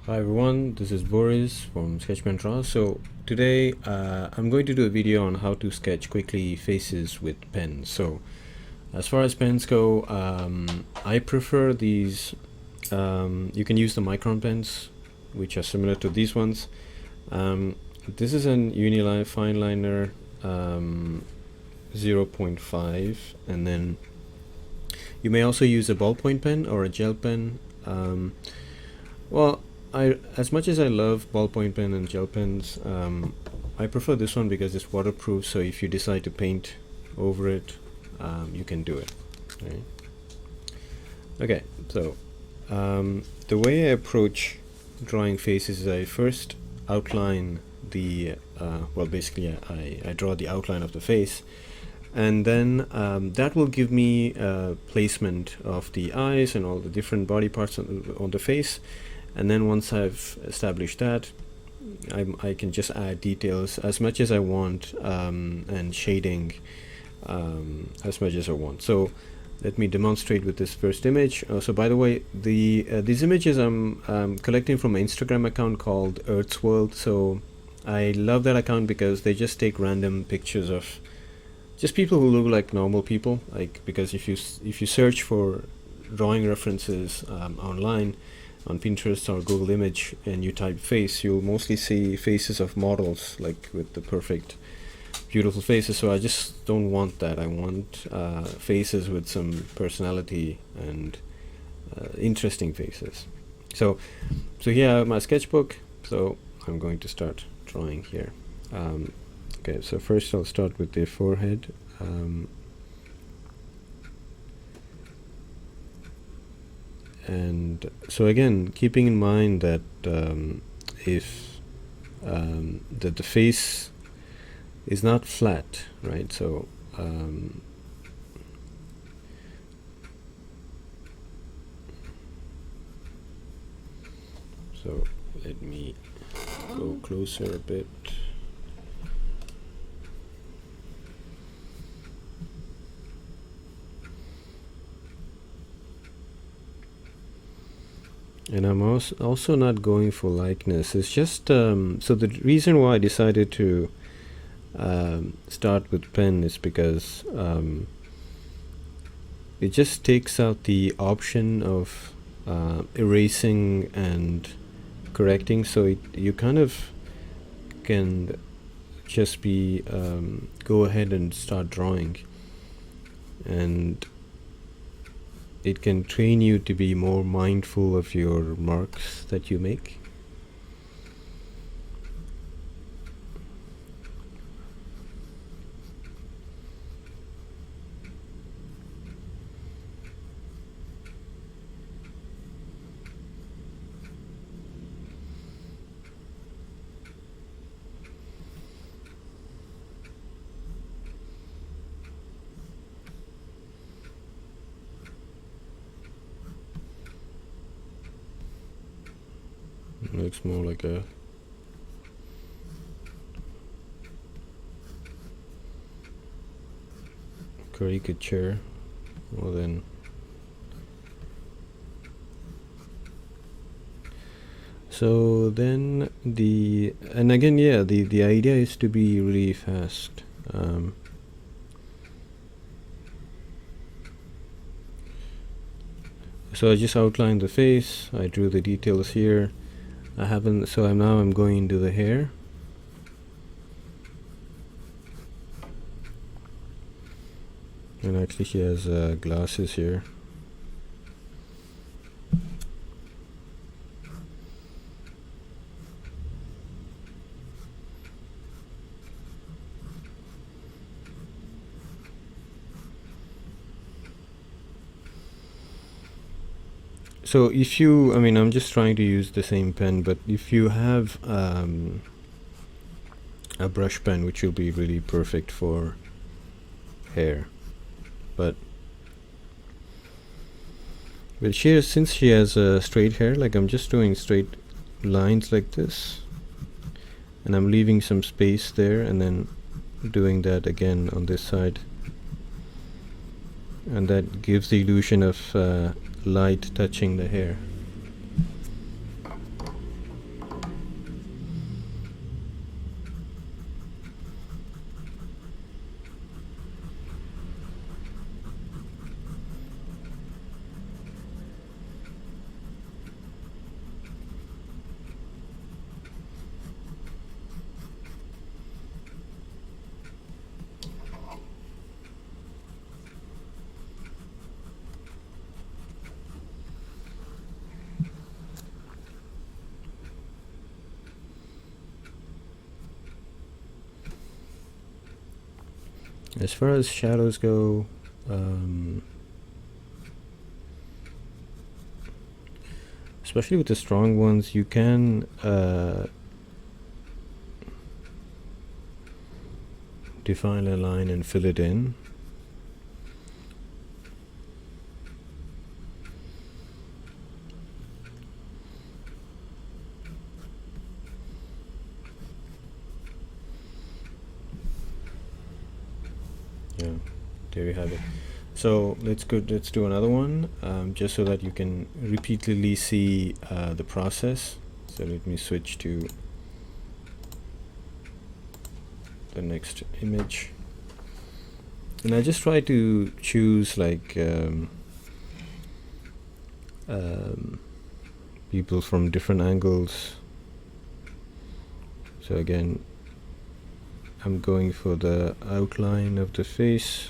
Hi everyone, this is Boris from Sketchman Draw. So today I'm going to do a video on how to sketch quickly faces with pens. So as far as pens go, I prefer these. You can use the micron pens, which are similar to these ones. This is an Uniline fine liner 0.5, and then you may also use a ballpoint pen or a gel pen. Well, as much as I love ballpoint pen and gel pens, I prefer this one because it's waterproof. So if you decide to paint over it, you can do it. Right? Okay, so the way I approach drawing faces is I first outline the well, basically I draw the outline of the face, and then that will give me placement of the eyes and all the different body parts on the face. And then once I've established that, I can just add details as much as I want, and shading as much as I want. So let me demonstrate with this first image. So by the way, these images I'm collecting from an Instagram account called Earth's World. So I love that account because they just take random pictures of just people who look like normal people. Like, because if you search for drawing references online, on Pinterest or Google Image, and you type face, you'll mostly see faces of models, like with the perfect, beautiful faces. So I just don't want that. I want faces with some personality and interesting faces. So here I have my sketchbook. So I'm going to start drawing here. Okay, so first I'll start with the forehead. And so again, keeping in mind that if that the face is not flat, right? So so let me go closer a bit. And I'm also not going for likeness. It's just so the reason why I decided to start with pen is because it just takes out the option of erasing and correcting. So you kind of can just be go ahead and start drawing, and it can train you to be more mindful of your marks that you make. It looks more like a caricature more than. So then and again, yeah, the idea is to be really fast. So I just outlined the face, I drew the details here. So I'm going into the hair. And actually she has glasses here. So if you, I'm just trying to use the same pen, but if you have a brush pen, which will be really perfect for hair, but since she has straight hair, like I'm just doing straight lines like this, and I'm leaving some space there, and then doing that again on this side, and that gives the illusion of light touching the hair. As far as shadows go, especially with the strong ones, you can define a line and fill it in. Yeah, there you have it. So let's do another one, just so that you can repeatedly see the process. So let me switch to the next image, and I just try to choose like people from different angles. So again, I'm going for the outline of the face.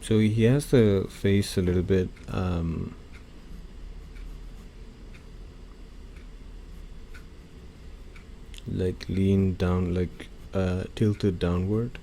So he has the face a little bit like leaned down, like tilted downward.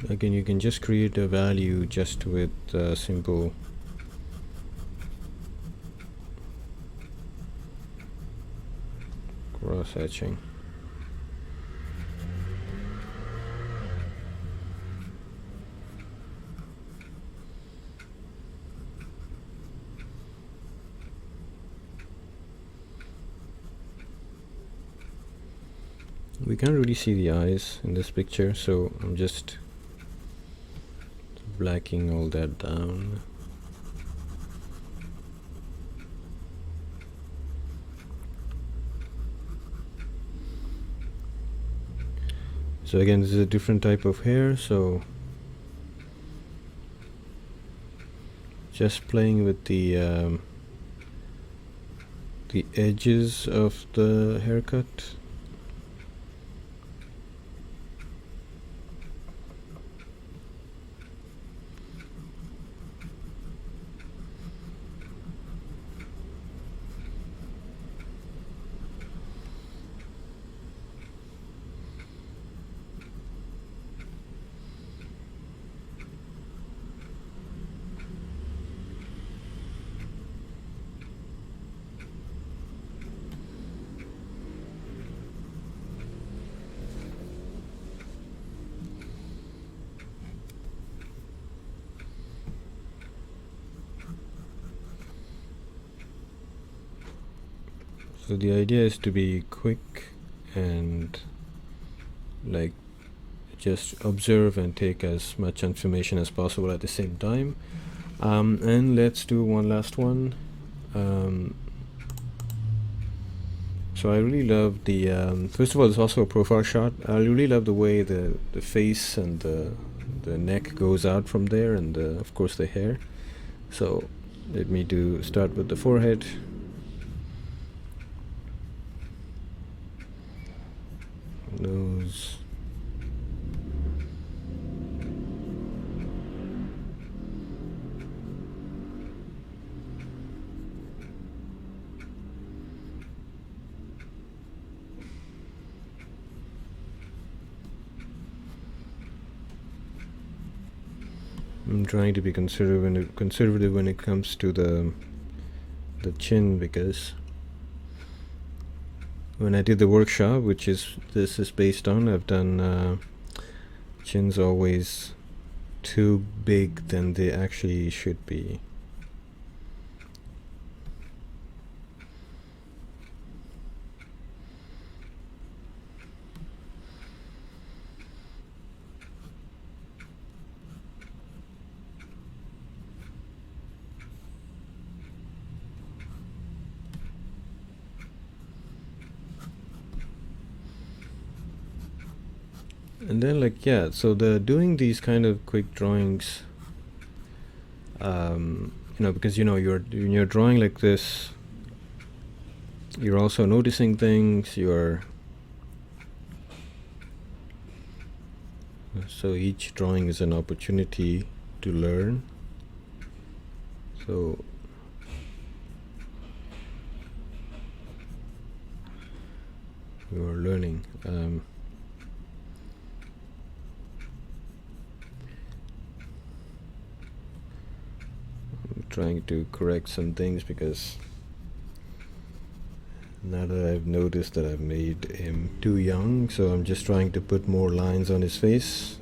Again, you can just create a value just with simple cross hatching. We can't really see the eyes in this picture, so I'm just blacking all that down. So again, this is a different type of hair, so just playing with the edges of the haircut. So the idea is to be quick and like just observe and take as much information as possible at the same time. And let's do one last one. So I really love the first of all, it's also a profile shot. I really love the way the face and the neck goes out from there, and of course the hair. So let me start with the forehead. Nose. I'm trying to be conservative when it comes to the chin, because when I did the workshop, which this is based on, I've done chins always too big than they actually should be. And then, like, yeah, so doing these kind of quick drawings, because when you're drawing like this, you're also noticing things. So each drawing is an opportunity to learn. So you're learning. Trying to correct some things, because now that I've noticed that I've made him too young, so I'm just trying to put more lines on his face.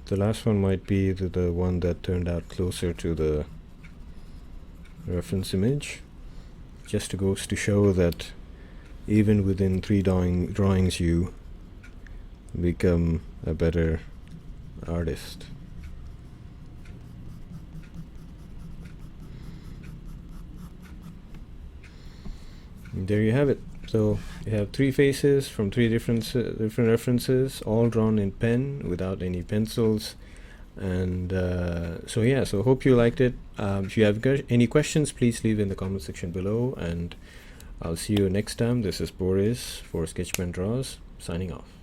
The last one might be the one that turned out closer to the reference image. Just goes to show that even within 3 drawings you become a better artist. And there you have it. So you have 3 faces from 3 different references, all drawn in pen without any pencils. And so hope you liked it. If you have any questions, please leave in the comment section below, and I'll see you next time. This is Boris for Sketchman Draws, signing off.